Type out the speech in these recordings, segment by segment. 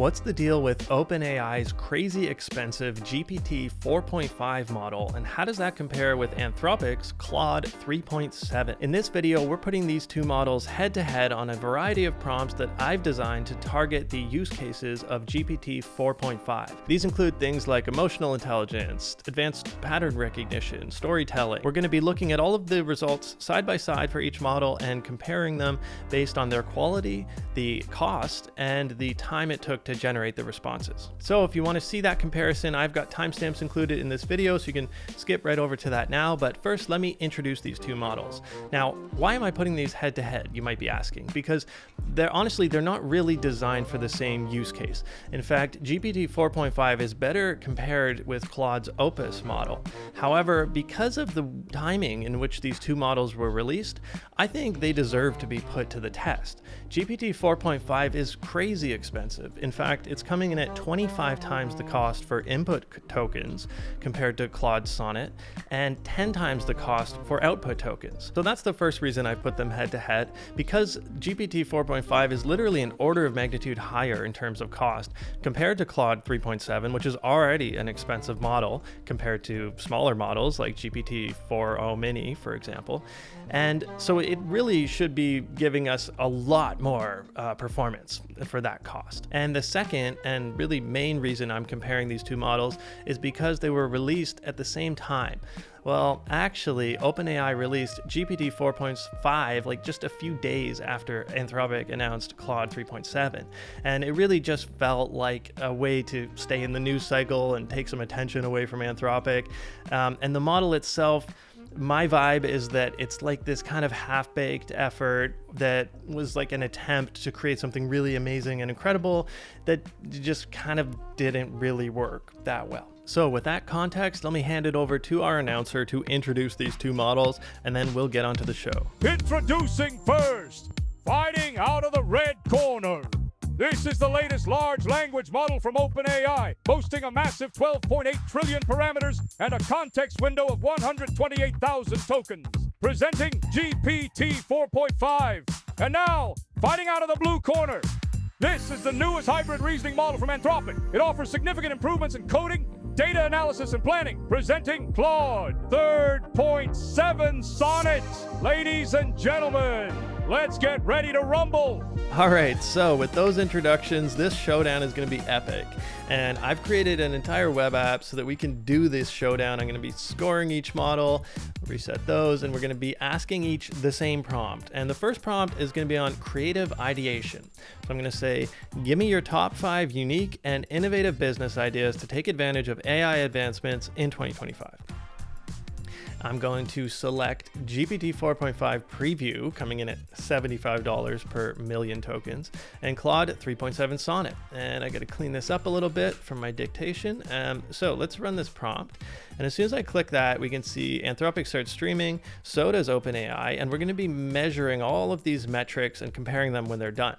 What's the deal with OpenAI's crazy expensive GPT 4.5 model, and how does that compare with Anthropic's Claude 3.7? In this video, we're putting these two models head to head on a variety of prompts that I've designed to target the use cases of GPT 4.5. These include things like emotional intelligence, advanced pattern recognition, storytelling. We're going to be looking at all of the results side by side for each model and comparing them based on their quality, the cost, and the time it took to generate the responses. So if you want to see that comparison, I've got timestamps included in this video, so you can skip right over to that now. But first, let me introduce these two models. Now, why am I putting these head to head, you might be asking? Because they're not really designed for the same use case. In fact, GPT 4.5 is better compared with Claude's Opus model. However, because of the timing in which these two models were released, I think they deserve to be put to the test. GPT 4.5 is crazy expensive. In fact, it's coming in at 25 times the cost for input tokens compared to Claude's Sonnet, and 10 times the cost for output tokens. So that's the first reason I put them head to head, because GPT 4.5 is literally an order of magnitude higher in terms of cost compared to Claude 3.7, which is already an expensive model compared to smaller models like GPT 4o Mini, for example. And so it really should be giving us a lot more performance for that cost. And the second and really main reason I'm comparing these two models is because they were released at the same time. Well, actually, OpenAI released GPT 4.5 like just a few days after Anthropic announced Claude 3.7. And it really just felt like a way to stay in the news cycle and take some attention away from Anthropic. And the model itself, my vibe is that it's like this kind of half-baked effort that was like an attempt to create something really amazing and incredible that just kind of didn't really work that well. So with that context, let me hand it over to our announcer to introduce these two models, and then we'll get onto the show. Introducing first, fighting out of the red corner. This is the latest large language model from OpenAI, boasting a massive 12.8 trillion parameters and a context window of 128,000 tokens. Presenting GPT 4.5. And now, fighting out of the blue corner. This is the newest hybrid reasoning model from Anthropic. It offers significant improvements in coding, data analysis, and planning. Presenting Claude 3.7 Sonnet. Ladies and gentlemen, let's get ready to rumble. All right, so with those introductions, this showdown is going to be epic. And I've created an entire web app so that we can do this showdown. I'm going to be scoring each model, reset those, and we're going to be asking each the same prompt. And the first prompt is going to be on creative ideation. So I'm going to say, give me your top 5 unique and innovative business ideas to take advantage of AI advancements in 2025. I'm going to select GPT 4.5 Preview, coming in at $75 per million tokens, and Claude 3.7 Sonnet. And I got to clean this up a little bit from my dictation. So let's run this prompt. And as soon as I click that, we can see Anthropic starts streaming, so does OpenAI, and we're going to be measuring all of these metrics and comparing them when they're done.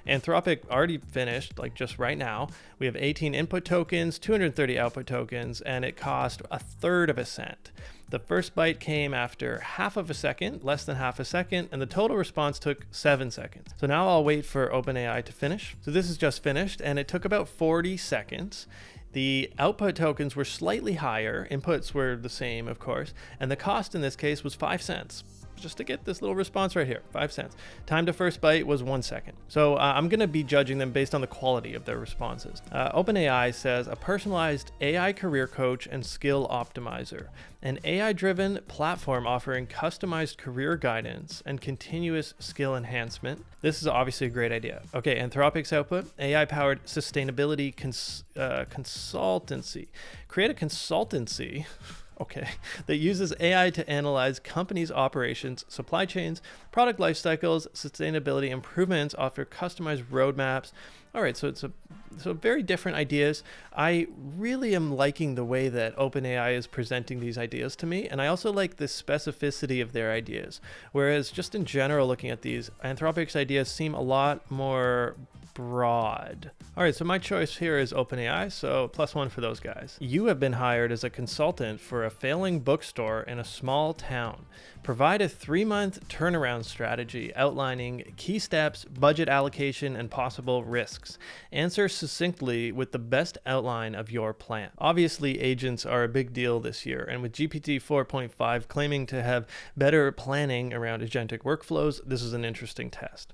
Anthropic already finished, like just right now. We have 18 input tokens, 230 output tokens, and it cost 1/3 of a cent. The first byte came after half of a second, less than half a second, and the total response took 7 seconds. So now I'll wait for OpenAI to finish. So this is just finished, and it took about 40 seconds. The output tokens were slightly higher, inputs were the same, of course, and the cost in this case was 5 cents. Just to get this little response right here, 5 cents. Time to first byte was 1 second. So I'm going to be judging them based on the quality of their responses. OpenAI says a personalized AI career coach and skill optimizer, an AI-driven platform offering customized career guidance and continuous skill enhancement. This is obviously a great idea. Okay, Anthropic's output, AI-powered sustainability consultancy. Create a consultancy that uses AI to analyze companies' operations, supply chains, product life cycles, sustainability improvements, offer customized roadmaps. All right, so very different ideas. I really am liking the way that OpenAI is presenting these ideas to me, and I also like the specificity of their ideas. Whereas just in general, looking at these, Anthropic's ideas seem a lot more broad. All right, so my choice here is OpenAI, so +1 for those guys. You have been hired as a consultant for a failing bookstore in a small town. Provide a 3-month turnaround strategy outlining key steps, budget allocation, and possible risks. Answer succinctly with the best outline of your plan. Obviously, agents are a big deal this year, and with GPT 4.5 claiming to have better planning around agentic workflows, this is an interesting test.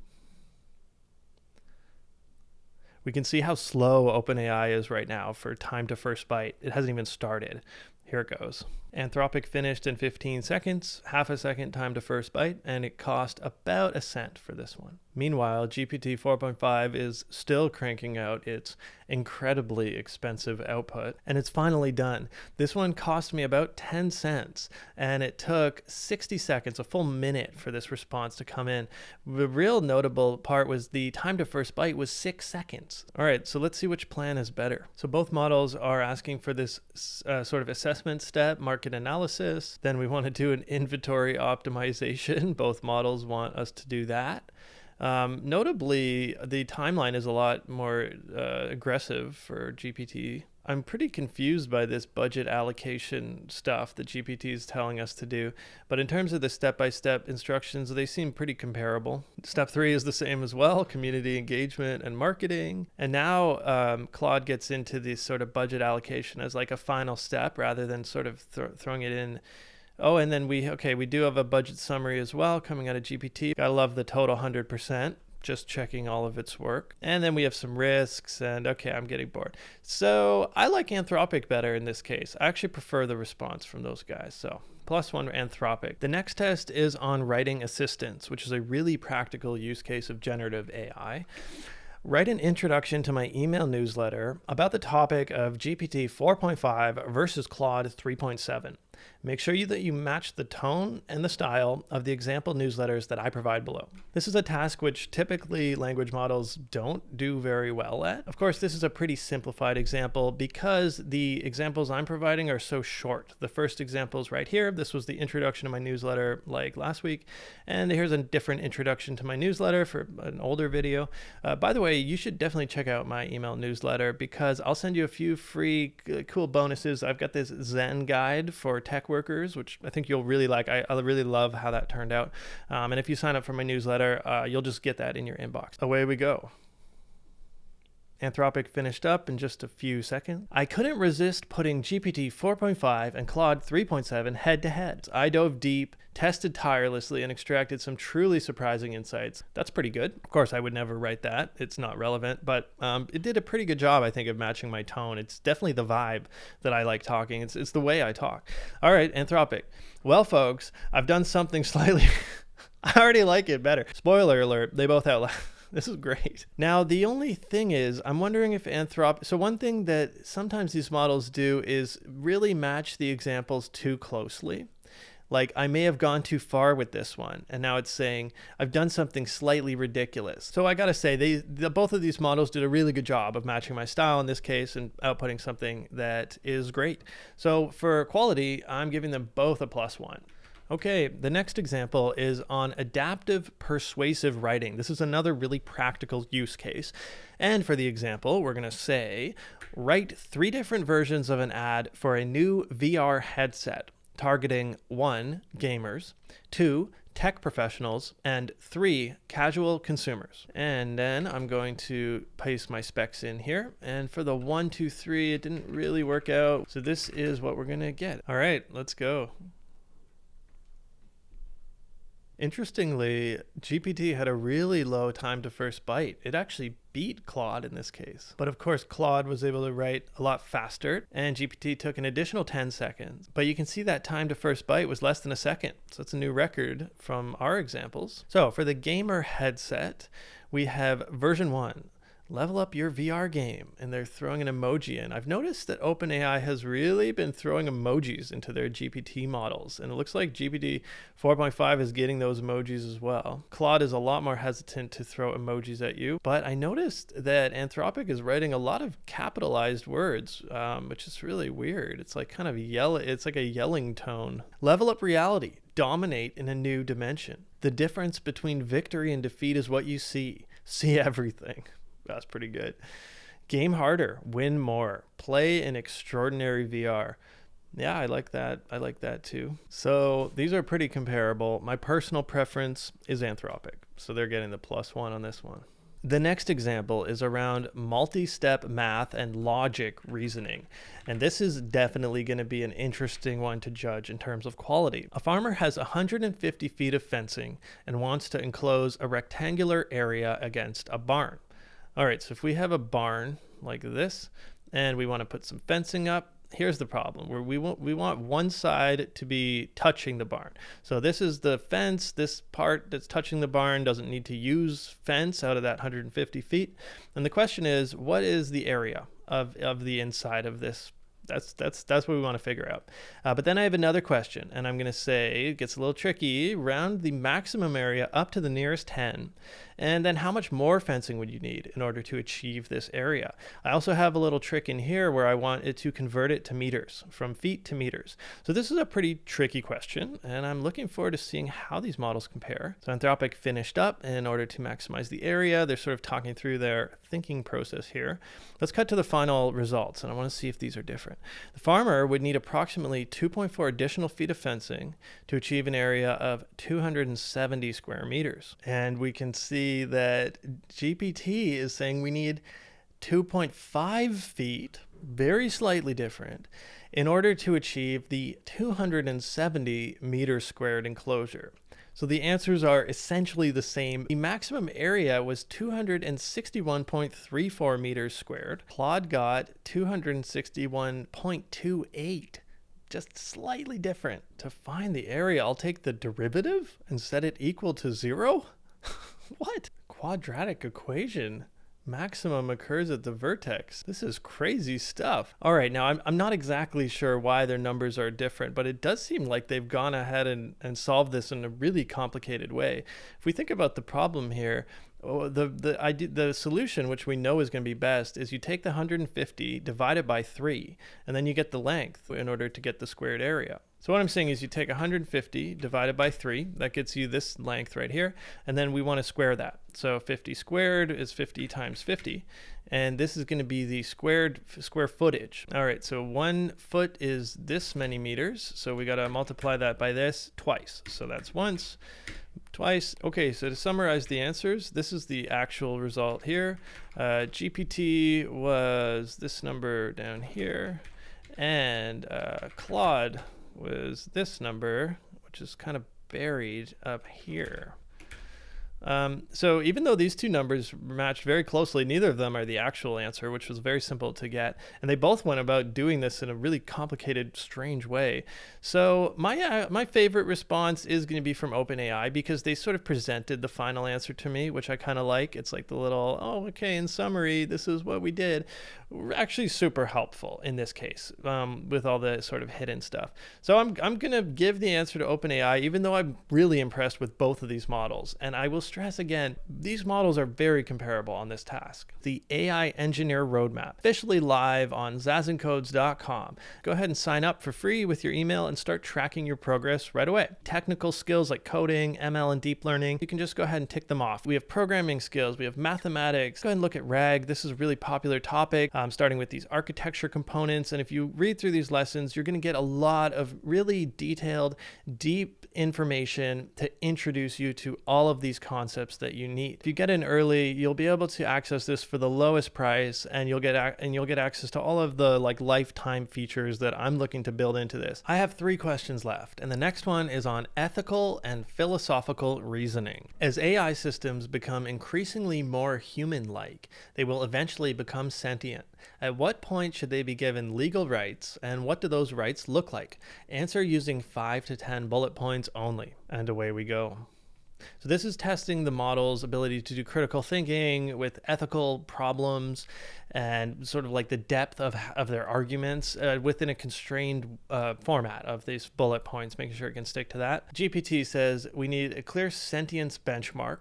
We can see how slow OpenAI is right now for time to first byte. It hasn't even started. Here it goes. Anthropic finished in 15 seconds, half a second time to first byte, and it cost about a cent for this one. Meanwhile, GPT 4.5 is still cranking out its incredibly expensive output, and it's finally done. This one cost me about 10 cents, and it took 60 seconds, a full minute, for this response to come in. The real notable part was the time to first byte was 6 seconds. All right, so let's see which plan is better. So both models are asking for this sort of assessment step, market analysis. Then we want to do an inventory optimization. Both models want us to do that. Notably, the timeline is a lot more aggressive for GPT. I'm pretty confused by this budget allocation stuff that GPT is telling us to do. But in terms of the step-by-step instructions, they seem pretty comparable. Step 3 is the same as well, community engagement and marketing. And now Claude gets into this sort of budget allocation as like a final step rather than sort of throwing it in. Oh, and then we do have a budget summary as well coming out of GPT. Gotta love the total 100%. Just checking all of its work. And then we have some risks, and okay, I'm getting bored. So I like Anthropic better in this case. I actually prefer the response from those guys. So +1 Anthropic. The next test is on writing assistance, which is a really practical use case of generative AI. Write an introduction to my email newsletter about the topic of GPT 4.5 versus Claude 3.7. Make sure that you match the tone and the style of the example newsletters that I provide below. This is a task which typically language models don't do very well at. Of course, this is a pretty simplified example because the examples I'm providing are so short. The first example is right here. This was the introduction to my newsletter like last week. And here's a different introduction to my newsletter for an older video. By the way, you should definitely check out my email newsletter because I'll send you a few free cool bonuses. I've got this Zen guide for tech workers, which I think you'll really like. I really love how that turned out. And if you sign up for my newsletter, you'll just get that in your inbox. Away we go. Anthropic finished up in just a few seconds. I couldn't resist putting GPT 4.5 and Claude 3.7 head to head. I dove deep, tested tirelessly, and extracted some truly surprising insights. That's pretty good. Of course, I would never write that. It's not relevant, but it did a pretty good job, I think, of matching my tone. It's definitely the vibe that I like talking. It's the way I talk. All right, Anthropic. Well, folks, I've done something slightly... I already like it better. Spoiler alert, they both outlaw. This is great. Now, the only thing is, I'm wondering if Anthropic... So one thing that sometimes these models do is really match the examples too closely. Like, I may have gone too far with this one, and now it's saying I've done something slightly ridiculous. So I gotta say, both of these models did a really good job of matching my style in this case and outputting something that is great. So for quality, I'm giving them both a +1. Okay, the next example is on adaptive persuasive writing. This is another really practical use case. And for the example, we're gonna say, write 3 different versions of an ad for a new VR headset, targeting 1, gamers, 2, tech professionals, and 3, casual consumers. And then I'm going to paste my specs in here. And for the 1, 2, 3, it didn't really work out. So this is what we're gonna get. All right, let's go. Interestingly, GPT had a really low time to first byte. It actually beat Claude in this case. But of course, Claude was able to write a lot faster, and GPT took an additional 10 seconds. But you can see that time to first byte was less than a second. So it's a new record from our examples. So for the gamer headset, we have version 1. Level up your VR game, and they're throwing an emoji in. I've noticed that OpenAI has really been throwing emojis into their GPT models, and it looks like GPT 4.5 is getting those emojis as well. Claude is a lot more hesitant to throw emojis at you, but I noticed that Anthropic is writing a lot of capitalized words, which is really weird. It's like kind of it's like a yelling tone. Level up reality. Dominate in a new dimension. The difference between victory and defeat is what you see. See everything. That's pretty good. Game harder, win more, play in extraordinary VR. Yeah, I like that. I like that too. So these are pretty comparable. My personal preference is Anthropic. So they're getting the +1 on this one. The next example is around multi-step math and logic reasoning. And this is definitely going to be an interesting one to judge in terms of quality. A farmer has 150 feet of fencing and wants to enclose a rectangular area against a barn. All right, so if we have a barn like this and we want to put some fencing up, here's the problem where we want one side to be touching the barn. So this is the fence. This part that's touching the barn doesn't need to use fence out of that 150 feet. And the question is, what is the area of the inside of this? That's what we want to figure out. But then I have another question, and I'm going to say it gets a little tricky. Round the maximum area up to the nearest 10. And then how much more fencing would you need in order to achieve this area? I also have a little trick in here where I want it to convert it to meters, from feet to meters. So this is a pretty tricky question, and I'm looking forward to seeing how these models compare. So Anthropic finished up in order to maximize the area. They're sort of talking through their thinking process here. Let's cut to the final results, and I want to see if these are different. The farmer would need approximately 2.4 additional feet of fencing to achieve an area of 270 square meters. And we can see that GPT is saying we need 2.5 feet, very slightly different, in order to achieve the 270 meters squared enclosure. So the answers are essentially the same. The maximum area was 261.34 meters squared. Claude got 261.28. Just slightly different. To find the area, I'll take the derivative and set it equal to 0. What? Quadratic equation. Maximum occurs at the vertex. This is crazy stuff. All right, now I'm not exactly sure why their numbers are different, but it does seem like they've gone ahead and solved this in a really complicated way. If we think about the problem here, the solution, which we know is going to be best, is you take the 150, divide it by 3, and then you get the length in order to get the squared area. So what I'm saying is you take 150 divided by 3, that gets you this length right here, and then we want to square that. So 50 squared is 50 times 50, and this is going to be the square footage. All right, so 1 foot is this many meters, so we got to multiply that by this twice. So that's once, twice. Okay, so to summarize the answers, this is the actual result here. GPT was this number down here, and Claude was this number, which is kind of buried up here. So even though these two numbers matched very closely, neither of them are the actual answer, which was very simple to get. And they both went about doing this in a really complicated, strange way. So my favorite response is going to be from OpenAI, because they sort of presented the final answer to me, which I kind of like. It's like the little, oh, okay, in summary, this is what we did. Actually super helpful in this case, with all the sort of hidden stuff. So I'm going to give the answer to OpenAI, even though I'm really impressed with both of these models. And I will stress again, these models are very comparable on this task. The AI Engineer Roadmap, officially live on zazencodes.com. Go ahead and sign up for free with your email and start tracking your progress right away. Technical skills like coding, ML, and deep learning, you can just go ahead and tick them off. We have programming skills, we have mathematics. Go ahead and look at RAG. This is a really popular topic, starting with these architecture components. And if you read through these lessons, you're going to get a lot of really detailed, deep information to introduce you to all of these concepts that you need. If you get in early, you'll be able to access this for the lowest price, and you'll get access to all of the lifetime features that I'm looking to build into this. I have 3 questions left, and the next one is on ethical and philosophical reasoning. As AI systems become increasingly more human-like, they will eventually become sentient. At what point should they be given legal rights, and what do those rights look like? Answer using 5 to 10 bullet points only, and away we go. So this is testing the model's ability to do critical thinking with ethical problems and sort of like the depth of their arguments within a constrained format of these bullet points, making sure it can stick to that. GPT says we need a clear sentience benchmark.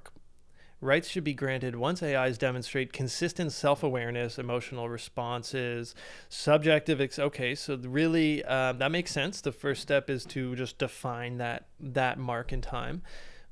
Rights should be granted once AIs demonstrate consistent self-awareness, emotional responses, subjective. Okay, so really that makes sense. The first step is to just define that mark in time.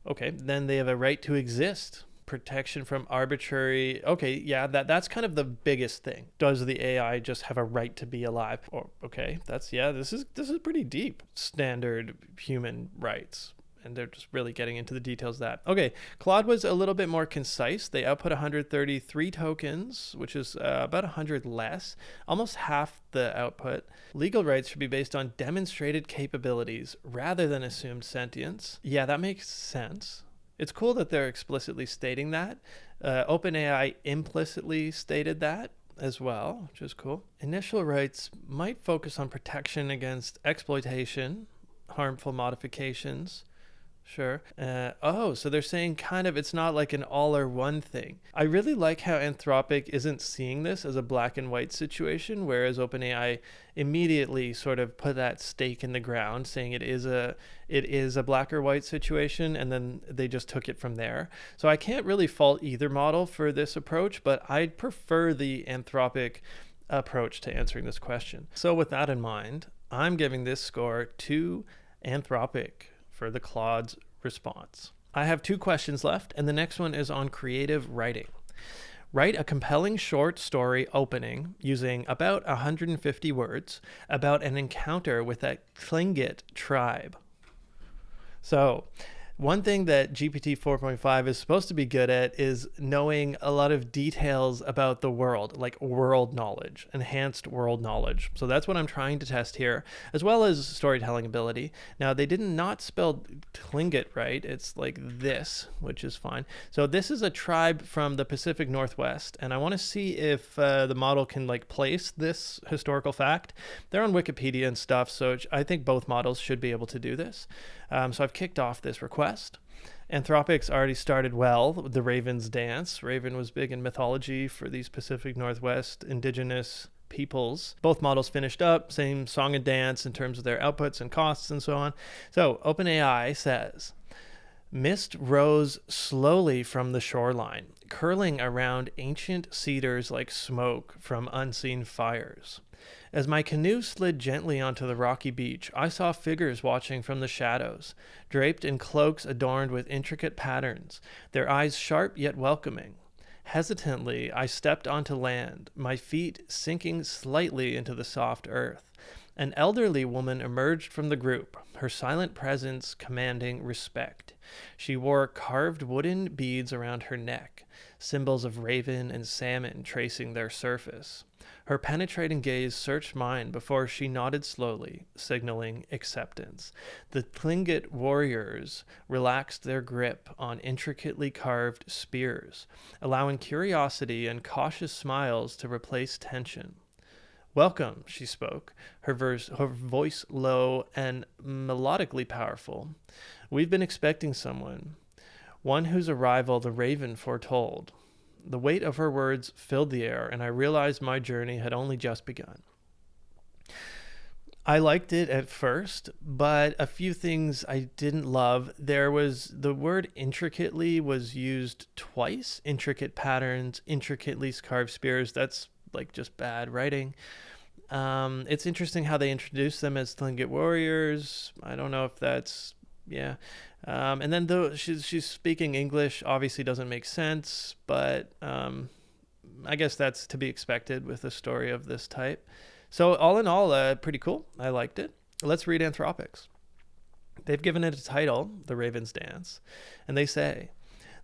Okay, then they have a right to exist. protection from arbitrary. Okay, yeah, that's kind of the biggest thing. Does the AI just have a right to be alive? Or okay, this is pretty deep. Standard human rights. And they're just really getting into the details of that. Okay, Claude was a little bit more concise. They output 133 tokens, which is about 100 less, almost half the output. Legal rights should be based on demonstrated capabilities rather than assumed sentience. Yeah, that makes sense. It's cool that they're explicitly stating that. OpenAI implicitly stated that as well, which is cool. Initial rights might focus on protection against exploitation, harmful modifications. Sure. So they're saying kind of it's not like an all or one thing. I really like how Anthropic isn't seeing this as a black and white situation, whereas OpenAI immediately sort of put that stake in the ground, saying it is a black or white situation, and then they just took it from there. So I can't really fault either model for this approach, but I'd prefer the Anthropic approach to answering this question. So with that in mind, I'm giving this score to Anthropic for the Claude's response. I have 2 questions left, and the next one is on creative writing. Write a compelling short story opening using about 150 words about an encounter with a Tlingit tribe. So, one thing that GPT 4.5 is supposed to be good at is knowing a lot of details about the world, like world knowledge, enhanced world knowledge. So that's what I'm trying to test here, as well as storytelling ability. Now, they did not spell Tlingit right. It's like this, which is fine. So this is a tribe from the Pacific Northwest, and I want to see if the model can like place this historical fact. They're on Wikipedia and stuff, so I think both models should be able to do this. So I've kicked off this request. Anthropic's already started well with the Raven's dance. Raven was big in mythology for these Pacific Northwest indigenous peoples. Both models finished up, same song and dance in terms of their outputs and costs and so on. So OpenAI says, mist rose slowly from the shoreline, curling around ancient cedars like smoke from unseen fires. As my canoe slid gently onto the rocky beach, I saw figures watching from the shadows, draped in cloaks adorned with intricate patterns, their eyes sharp yet welcoming. Hesitantly, I stepped onto land, my feet sinking slightly into the soft earth. An elderly woman emerged from the group, her silent presence commanding respect. She wore carved wooden beads around her neck, symbols of raven and salmon tracing their surface. Her penetrating gaze searched mine before she nodded slowly, signaling acceptance. The Tlingit warriors relaxed their grip on intricately carved spears, allowing curiosity and cautious smiles to replace tension. Welcome, she spoke, her voice low and melodically powerful. We've been expecting someone, one whose arrival the raven foretold. The weight of her words filled the air, and I realized my journey had only just begun. I liked it at first, but a few things I didn't love. There was the word intricately was used twice. Intricate patterns, intricately carved spears. That's like just bad writing. It's interesting how they introduce them as Tlingit warriors. I don't know if that's, yeah. And then though she's speaking English, obviously doesn't make sense, but I guess that's to be expected with a story of this type. So all in all, pretty cool. I liked it. Let's read Anthropic's. They've given it a title, The Raven's Dance, and they say,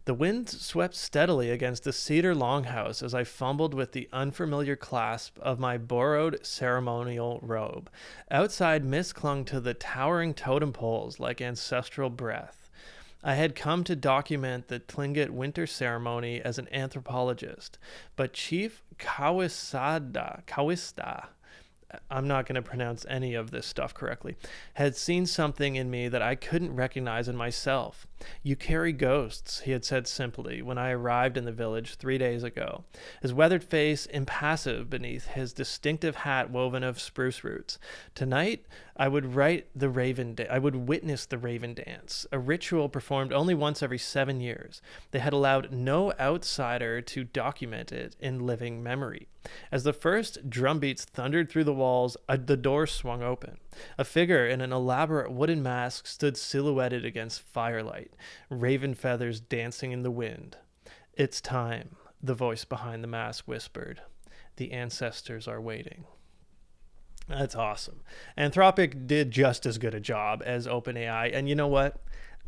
the wind swept steadily against the cedar longhouse as I fumbled with the unfamiliar clasp of my borrowed ceremonial robe. Outside, mist clung to the towering totem poles like ancestral breath. I had come to document the Tlingit winter ceremony as an anthropologist, but Chief Kawista, I'm not going to pronounce any of this stuff correctly, had seen something in me that I couldn't recognize in myself. You carry ghosts, he had said simply when I arrived in the village 3 days ago, his weathered face impassive beneath his distinctive hat woven of spruce roots. Tonight, I would witness the raven dance, a ritual performed only once every 7 years. They had allowed no outsider to document it in living memory. As the first drumbeats thundered through the walls, the door swung open. A figure in an elaborate wooden mask stood silhouetted against firelight, raven feathers dancing in the wind. It's time, the voice behind the mask whispered. The ancestors are waiting. That's awesome. Anthropic did just as good a job as OpenAI. And you know what?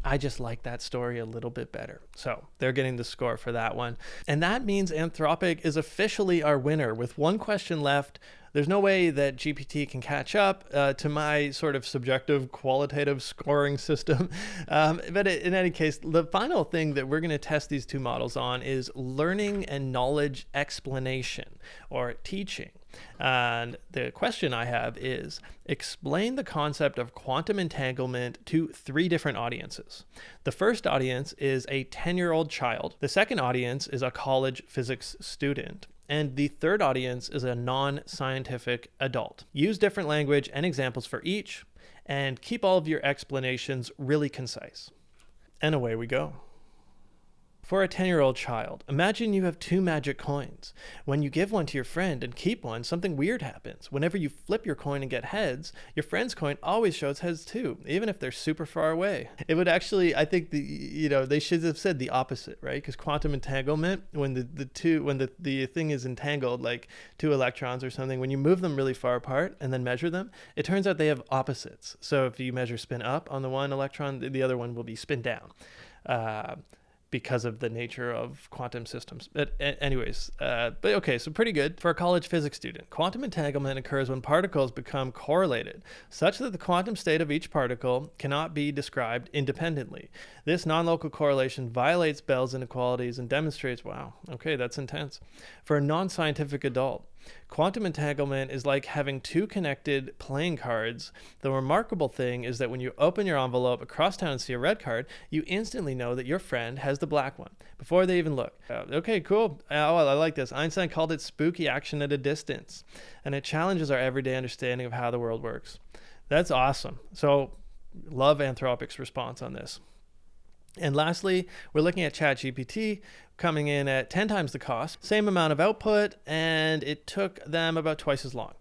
I just like that story a little bit better. So they're getting the score for that one. And that means Anthropic is officially our winner with one question left. There's no way that GPT can catch up to my sort of subjective qualitative scoring system. But in any case, the final thing that we're going to test these two models on is learning and knowledge explanation, or teaching. And the question I have is, explain the concept of quantum entanglement to 3 different audiences. The first audience is a 10-year-old child. The second audience is a college physics student. And the third audience is a non-scientific adult. Use different language and examples for each, and keep all of your explanations really concise. And away we go. For a 10-year-old child, imagine you have 2 magic coins. When you give one to your friend and keep one, something weird happens. Whenever you flip your coin and get heads, your friend's coin always shows heads too, even if they're super far away. It would actually, I think, they should have said the opposite, right? Because quantum entanglement, when the thing is entangled, like 2 electrons or something, when you move them really far apart and then measure them, it turns out they have opposites. So if you measure spin up on the one electron, the other one will be spin down. Because of the nature of quantum systems. But anyways, okay, so pretty good. For a college physics student, quantum entanglement occurs when particles become correlated, such that the quantum state of each particle cannot be described independently. This non-local correlation violates Bell's inequalities and demonstrates, wow, okay, that's intense. For a non-scientific adult, quantum entanglement is like having 2 connected playing cards. The remarkable thing is that when you open your envelope across town and see a red card, you instantly know that your friend has the black one before they even look. Okay, cool. Oh, I like this. Einstein called it spooky action at a distance, and it challenges our everyday understanding of how the world works. That's awesome. So love Anthropic's response on this. And lastly, we're looking at ChatGPT coming in at 10 times the cost, same amount of output, and it took them about twice as long.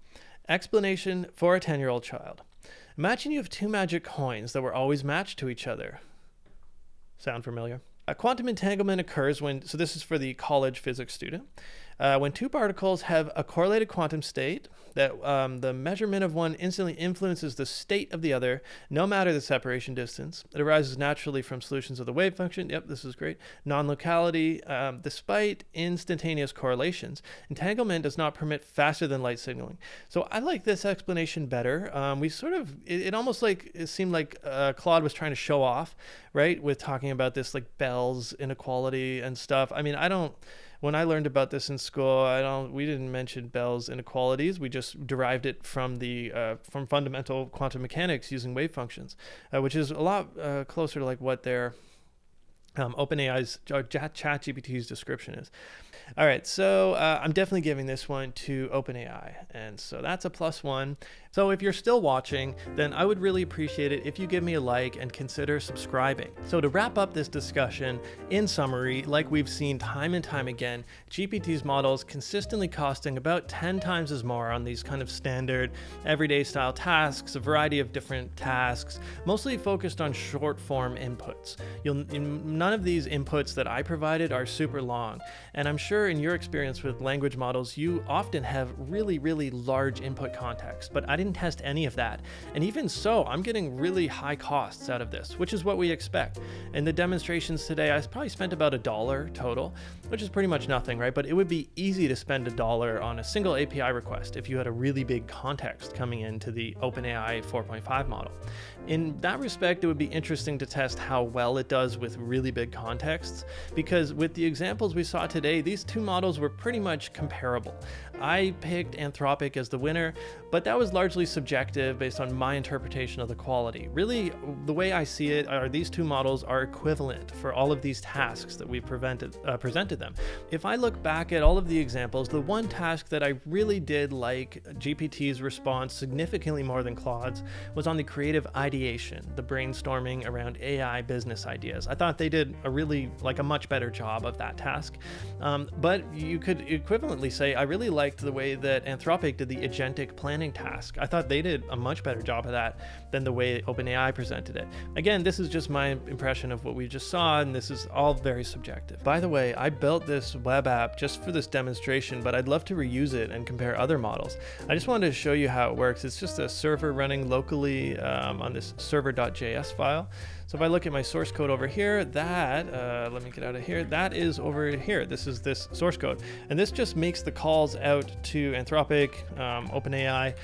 Explanation for a 10-year-old child. Imagine you have 2 magic coins that were always matched to each other. Sound familiar? Quantum entanglement occurs when, so this is for the college physics student, when 2 particles have a correlated quantum state, that the measurement of one instantly influences the state of the other, no matter the separation distance. It arises naturally from solutions of the wave function. Yep, this is great. Non-locality, despite instantaneous correlations, entanglement does not permit faster than light signaling. So I like this explanation better. It almost like, it seemed like Claude was trying to show off, right, with talking about this like Bell's inequality and stuff. I mean, when I learned about this in school, we didn't mention Bell's inequalities. We just derived it from from fundamental quantum mechanics using wave functions, which is a lot closer to like what their OpenAI's or ChatGPT's description is. All right, so I'm definitely giving this one to OpenAI, and so that's a +1. So if you're still watching, then I would really appreciate it if you give me a like and consider subscribing. So to wrap up this discussion, in summary, like we've seen time and time again, GPT's models consistently costing about 10 times as more on these kind of standard everyday style tasks, a variety of different tasks, mostly focused on short form inputs. None of these inputs that I provided are super long, and I'm sure in your experience with language models, you often have really, really large input context, but I didn't test any of that. And even so, I'm getting really high costs out of this, which is what we expect. In the demonstrations today, I probably spent about $1 total, which is pretty much nothing, right? But it would be easy to spend $1 on a single API request if you had a really big context coming into the OpenAI 4.5 model. In that respect, it would be interesting to test how well it does with really big contexts, because with the examples we saw today, these 2 models were pretty much comparable. I picked Anthropic as the winner, but that was largely subjective based on my interpretation of the quality. Really, the way I see it are these 2 models are equivalent for all of these tasks that we've presented them. If I look back at all of the examples, the one task that I really did like GPT's response significantly more than Claude's was on the creative ideation, the brainstorming around AI business ideas. I thought they did did a much better job of that task. But you could equivalently say, I really liked the way that Anthropic did the agentic planning task. I thought they did a much better job of that than the way OpenAI presented it. Again, this is just my impression of what we just saw, and this is all very subjective. By the way, I built this web app just for this demonstration, but I'd love to reuse it and compare other models. I just wanted to show you how it works. It's just a server running locally on this server.js file. So if I look at my source code over here, that, let me get out of here, that is over here. This is this source code. And this just makes the calls out to Anthropic, OpenAI.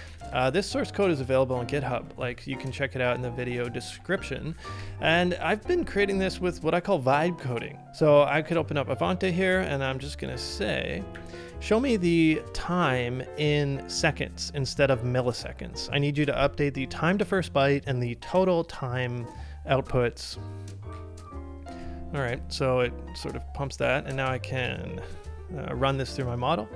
This source code is available on GitHub. Like, you can check it out in the video description. And I've been creating this with what I call vibe coding. So I could open up Avante here, and I'm just gonna say, show me the time in seconds instead of milliseconds. I need you to update the time to first byte and the total time outputs. All right, so it sort of pumps that, and now I can run this through my model.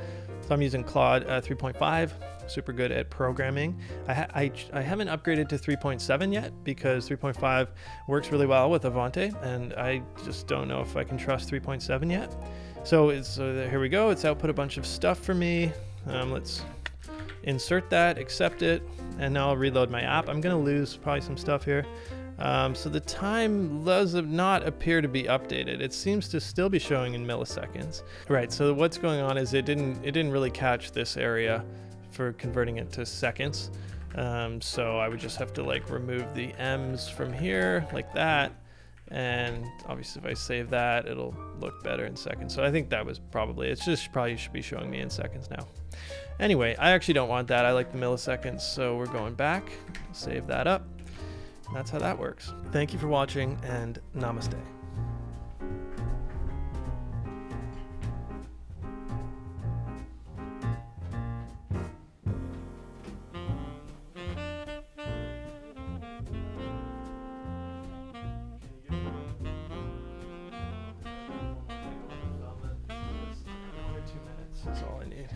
So I'm using Claude 3.5, super good at programming. I haven't upgraded to 3.7 yet because 3.5 works really well with Avante, and I just don't know if I can trust 3.7 yet. So here we go. It's output a bunch of stuff for me. Let's insert that, accept it, and now I'll reload my app. I'm gonna lose probably some stuff here. So the time does not appear to be updated. It seems to still be showing in milliseconds. Right, so what's going on is it didn't really catch this area for converting it to seconds. So I would just have to like remove the M's from here like that. And obviously if I save that, it'll look better in seconds. So I think that was probably, it's just probably should be showing me in seconds now. Anyway, I actually don't want that. I like the milliseconds. So we're going back, save that up. That's how that works. Thank you for watching, and namaste. That's all I need.